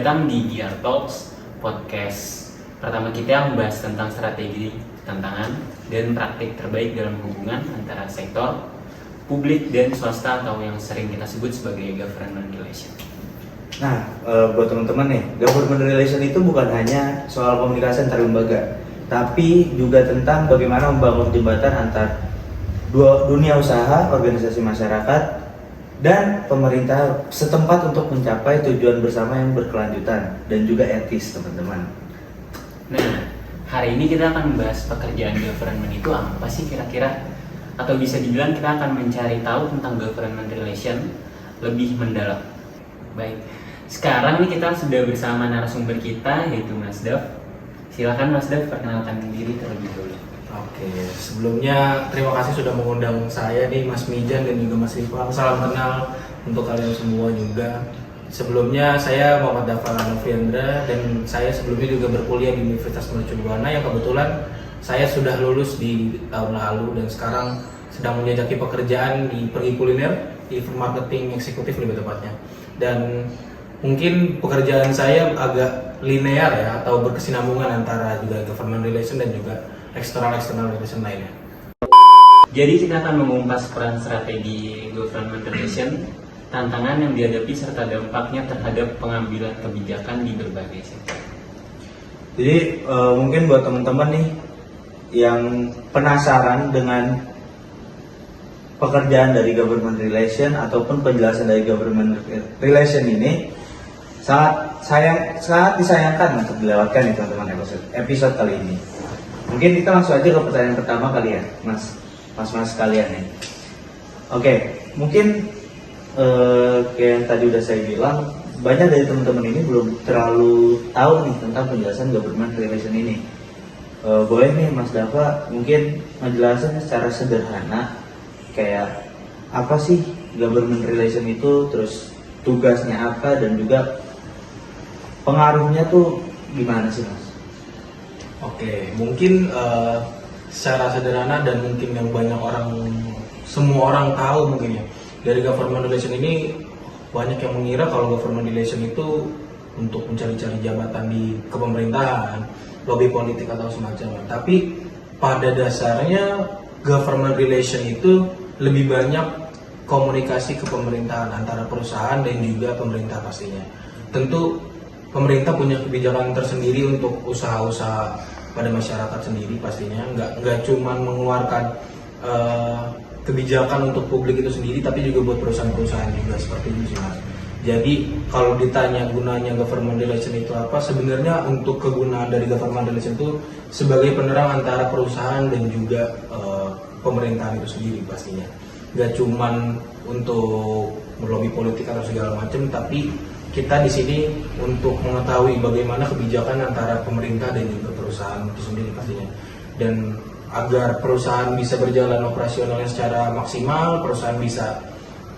datang di GR Talks, podcast pertama kita yang membahas tentang strategi, tantangan, dan praktik terbaik dalam hubungan antara sektor publik dan swasta atau yang sering kita sebut sebagai government relation. Nah, buat teman-teman nih, government relation itu bukan hanya soal komunikasi antar lembaga, tapi juga tentang bagaimana membangun jembatan antar dunia usaha, organisasi masyarakat, dan pemerintah setempat untuk mencapai tujuan bersama yang berkelanjutan dan juga etis, teman-teman. Nah, hari ini kita akan membahas pekerjaan government itu apa sih kira-kira? Atau bisa dibilang kita akan mencari tahu tentang government relation lebih mendalam. Baik, sekarang nih kita sudah bersama narasumber kita yaitu Mas Dav. Silakan Mas Dav perkenalkan diri terlebih dahulu. Oke, sebelumnya terima kasih sudah mengundang saya nih Mas Mijan dan juga Mas Rifan. Salam kenal untuk kalian semua juga. Sebelumnya saya Muhammad Dava Noviandra dan saya sebelumnya juga berkuliah di Universitas Mercu Buana yang kebetulan saya sudah lulus di tahun lalu dan sekarang sedang menjajaki pekerjaan di Pergi Kuliner, di marketing eksekutif lebih tepatnya. Dan mungkin pekerjaan saya agak linear ya atau berkesinambungan antara juga government relation dan juga external relation lainnya. Jadi kita akan mengupas peran strategi government relation, tantangan yang dihadapi serta dampaknya terhadap pengambilan kebijakan di berbagai sektor. Jadi mungkin buat teman-teman nih yang penasaran dengan pekerjaan dari government relation ataupun penjelasan dari government relation ini sangat disayangkan untuk dilewatkan nih teman-teman episode kali ini. Mungkin kita langsung aja ke pertanyaan pertama kali ya, mas kalian nih. Oke, mungkin kayak yang tadi udah saya bilang, banyak dari teman-teman ini belum terlalu tahu nih tentang penjelasan government relation ini. Boleh nih Mas Dava mungkin menjelaskan secara sederhana kayak apa sih government relation itu, terus tugasnya apa dan juga pengaruhnya tuh gimana sih Mas? Oke, mungkin secara sederhana dan mungkin yang semua orang tahu mungkin ya, dari government relation ini banyak yang mengira kalau government relation itu untuk mencari-cari jabatan di kepemerintahan, lobby politik atau semacamnya. Tapi pada dasarnya government relation itu lebih banyak komunikasi ke pemerintahan antara perusahaan dan juga pemerintah pastinya. Tentu pemerintah punya kebijakan tersendiri untuk usaha-usaha pada masyarakat sendiri pastinya, nggak cuma mengeluarkan kebijakan untuk publik itu sendiri, tapi juga buat perusahaan-perusahaan juga seperti itu sih Mas. Jadi kalau ditanya gunanya government relation itu apa, sebenarnya untuk kegunaan dari government relation itu sebagai penerang antara perusahaan dan juga pemerintahan itu sendiri pastinya. Nggak cuma untuk melobi politik atau segala macam, tapi kita di sini untuk mengetahui bagaimana kebijakan antara pemerintah dan juga perusahaan itu sendiri pastinya. Dan agar perusahaan bisa berjalan operasionalnya secara maksimal, perusahaan bisa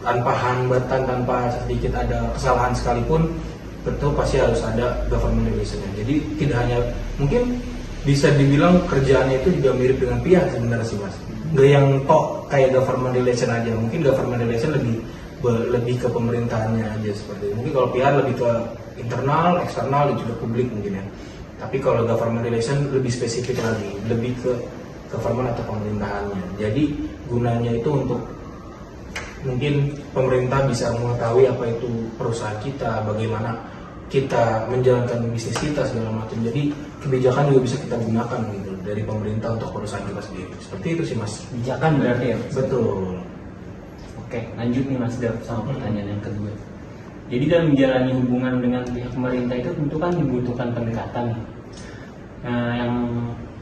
tanpa hambatan, tanpa sedikit ada kesalahan sekalipun, betul pasti harus ada government relation-nya. Jadi tidak hanya, mungkin bisa dibilang kerjaannya itu juga mirip dengan PR sebenarnya sih Mas. Nggak yang tok kayak government relation aja, mungkin government relation lebih ke pemerintahannya aja seperti itu. Mungkin kalau PR lebih ke internal, eksternal, dan juga publik mungkin ya. Tapi kalau government relation lebih spesifik lagi, lebih ke government atau pemerintahannya. Jadi gunanya itu untuk mungkin pemerintah bisa mengetahui apa itu perusahaan kita, bagaimana kita menjalankan bisnis kita segala macam. Jadi kebijakan juga bisa kita gunakan gitu dari pemerintah untuk perusahaan kita sendiri. Seperti itu sih Mas. Kebijakan berarti ya? Betul. Oke, lanjut nih Mas Dav sama pertanyaan yang kedua. Jadi dalam menjalani hubungan dengan pihak pemerintah itu tentu kan dibutuhkan pendekatan. Nah, yang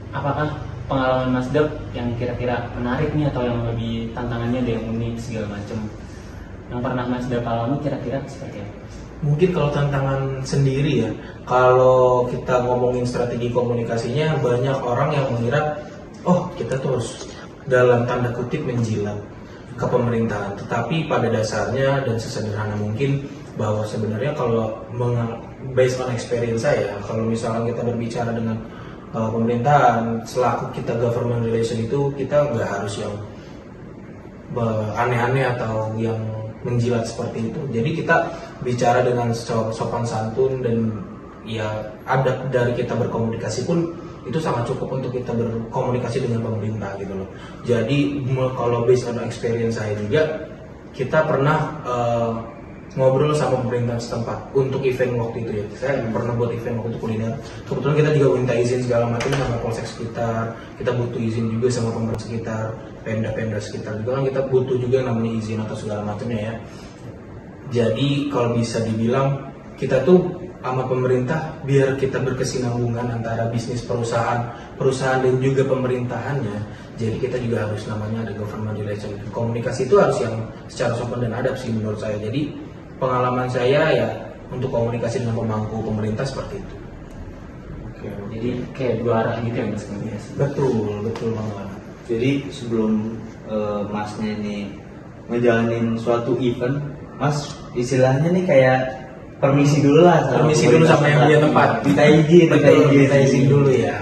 apakah pengalaman Mas Dav yang kira-kira menarik nih atau yang lebih tantangannya ada yang unik segala macam yang pernah Mas Dav alami kira-kira seperti apa? Mungkin kalau tantangan sendiri ya, kalau kita ngomongin strategi komunikasinya, banyak orang yang mengira oh kita tuh harus dalam tanda kutip menjilat ke pemerintahan, tetapi pada dasarnya dan sesederhana mungkin bahwa sebenarnya kalau based on experience saya, kalau misalnya kita berbicara dengan pemerintahan selaku kita government relation itu, kita nggak harus yang aneh-aneh atau yang menjilat seperti itu. Jadi kita bicara dengan sopan santun dan ya adab dari kita berkomunikasi pun itu sangat cukup untuk kita berkomunikasi dengan pemerintah gitu loh. Jadi kalau based on experience saya juga, kita pernah ngobrol sama pemerintah setempat untuk event waktu itu ya. Saya pernah buat event waktu itu kuliner. Kebetulan kita juga minta izin segala macam sama polsek sekitar. Kita butuh izin juga sama pemerintah sekitar, pemda-pemda sekitar juga kan kita butuh juga namanya izin atau segala macamnya ya. Jadi kalau bisa dibilang kita tuh sama pemerintah biar kita berkesinambungan antara bisnis perusahaan dan juga pemerintahannya. Jadi kita juga harus namanya ada government relation. Komunikasi itu harus yang secara sopan dan adab sih menurut saya. Jadi pengalaman saya ya untuk komunikasi dengan pemangku pemerintah seperti itu. Oke. Jadi kayak dua arah gitu ya Mas komunikasi. Betul banget. Jadi sebelum masnya ini ngejalanin suatu event, mas istilahnya nih kayak permisi dulu lah. Permisi dulu sama yang punya tempat. Minta izin, Minta izin dulu ya.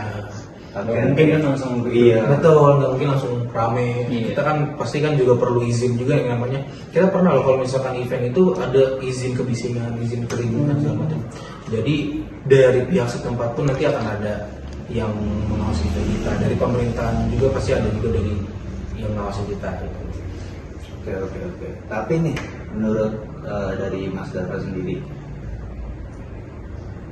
Oke. Nggak mungkin kan langsung Iya. Betul, nggak mungkin langsung rame. Iya. Kita kan pasti kan juga perlu izin juga yang namanya. Kita pernah loh kalau misalkan event itu ada izin kebisingan, izin keributan segala macam. Jadi dari pihak setempat pun nanti akan ada yang mengawasi kita. Dari pemerintahan juga pasti ada juga dari yang mengawasi kita. Oke. Tapi nih, menurut dari Mas Dava sendiri,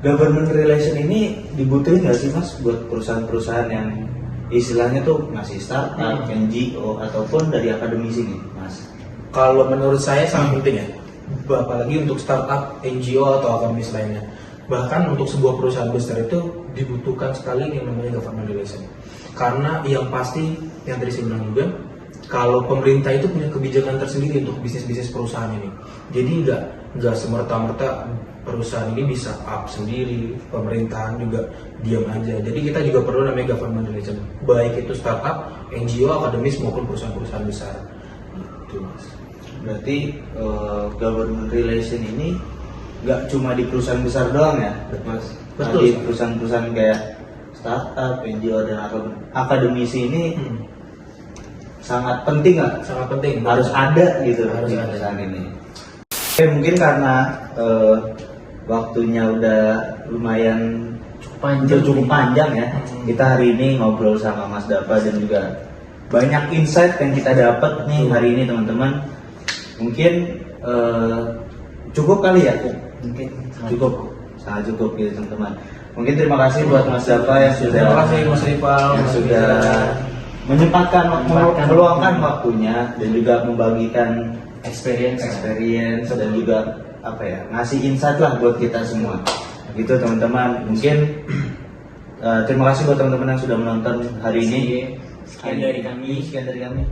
government relation ini dibutuhin nggak sih Mas buat perusahaan-perusahaan yang istilahnya tuh masih startup, NGO ataupun dari akademisi nih, Mas? Kalau menurut saya sangat penting ya, apalagi untuk startup, NGO atau akademis lainnya. Bahkan untuk sebuah perusahaan besar itu dibutuhkan sekali yang namanya government relation. Karena yang pasti, yang tadi saya bilang juga, kalau pemerintah itu punya kebijakan tersendiri untuk bisnis-bisnis perusahaan ini. Jadi nggak semerta-merta perusahaan ini bisa up sendiri, pemerintahan juga diam aja. Jadi kita juga perlu namanya government relation, baik itu startup, NGO, akademis maupun perusahaan-perusahaan besar. Itu Mas. Berarti government relation ini nggak cuma di perusahaan besar doang ya, Mas? Betul. Di perusahaan-perusahaan kayak startup, NGO dan akademisi ini sangat penting nggak? Sangat penting. Harus ada gitu Harus di ada. perusahaan ini. Oke, mungkin karena waktunya udah lumayan cukup panjang ya. Kita hari ini ngobrol sama Mas Dava dan juga banyak insight yang kita dapat nih hari ini teman-teman. Mungkin cukup kali ya? Mungkin sangat cukup gitu teman-teman. Mungkin terima kasih buat Mas Dava yang sudah Terima kasih Mas Ripal yang sudah menyempatkan meluangkan waktunya dan juga membagikan experience dan juga apa ya, ngasih insight lah buat kita semua gitu teman-teman. Mungkin terima kasih buat teman-teman yang sudah menonton hari ini. Sekian dari kami.